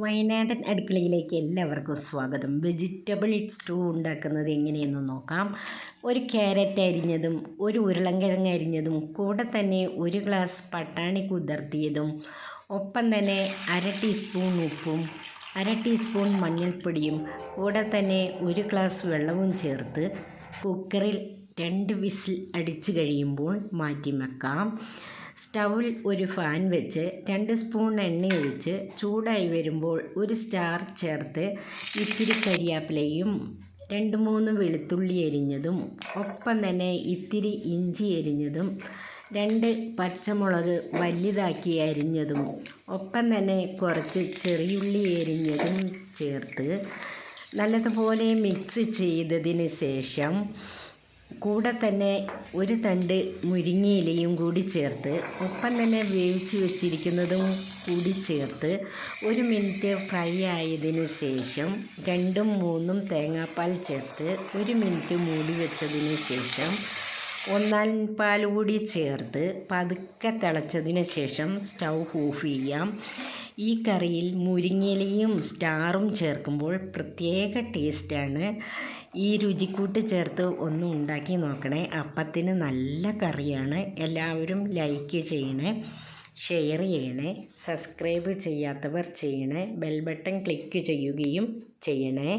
വയനാടൻ അടുക്കളയിലേക്ക് എല്ലാവർക്കും സ്വാഗതം. വെജിറ്റബിൾ സ്റ്റൂ ഉണ്ടാക്കുന്നത് എങ്ങനെയെന്ന് നോക്കാം. ഒരു ക്യാരറ്റ് അരിഞ്ഞതും ഒരു ഉരുളൻകിഴങ്ങ് അരിഞ്ഞതും കൂടെ തന്നെ ഒരു ഗ്ലാസ് പട്ടാണി കുതിർത്തിയതും ഒപ്പം തന്നെ 1/2 ടീസ്പൂൺ ഉപ്പും 1/2 ടീസ്പൂൺ മഞ്ഞൾപ്പൊടിയും കൂടെ തന്നെ ഒരു ഗ്ലാസ് വെള്ളവും ചേർത്ത് കുക്കറിൽ 2 വിസിൽ അടിച്ച് കഴിയുമ്പോൾ മാറ്റി വെക്കാം. സ്റ്റൗവിൽ ഒരു ഫാൻ വെച്ച് 2 സ്പൂൺ എണ്ണയൊഴിച്ച് ചൂടായി വരുമ്പോൾ ഒരു സ്റ്റാർ ചേർത്ത് ഇത്തിരി കരിയാപ്പിലയും 2-3 വെളുത്തുള്ളി അരിഞ്ഞതും ഒപ്പം തന്നെ ഇത്തിരി ഇഞ്ചി അരിഞ്ഞതും 2 പച്ചമുളക് വലുതാക്കി അരിഞ്ഞതും ഒപ്പം തന്നെ കുറച്ച് ചെറിയുള്ളി അരിഞ്ഞതും ചേർത്ത് നല്ലതുപോലെ മിക്സ് ചെയ്തതിന് ശേഷം കൂടെ തന്നെ ഒരു തണ്ട് മുരിങ്ങയിലയും കൂടി ചേർത്ത് ഒപ്പം തന്നെ വേവിച്ച് വെച്ചിരിക്കുന്നതും കൂടി ചേർത്ത് 1 മിനിറ്റ് ഫ്രൈ ആയതിന് ശേഷം 2-3 തേങ്ങാപ്പാൽ ചേർത്ത് 1 മിനിറ്റ് മൂടി വെച്ചതിന് ശേഷം 1/4 പാൽ കൂടി ചേർത്ത് പതുക്കെ തിളച്ചതിന് ശേഷം സ്റ്റൗ ഓഫ് ചെയ്യാം. ഈ കറിയിൽ മുരിങ്ങയിലയും സ്റ്റാറും ചേർക്കുമ്പോൾ പ്രത്യേക ടേസ്റ്റാണ്. ഈ രുചിക്കൂട്ട് ചേർത്ത് ഒന്ന് ഉണ്ടാക്കി നോക്കണേ. അപ്പത്തിന് നല്ല കറിയാണ്. എല്ലാവരും ലൈക്ക് ചെയ്യണേ, ഷെയർ ചെയ്യണേ, സബ്സ്ക്രൈബ് ചെയ്യാത്തവർ ചെയ്യണേ, ബെൽ ബട്ടൺ ക്ലിക്ക് ചെയ്യുകയും ചെയ്യണേ.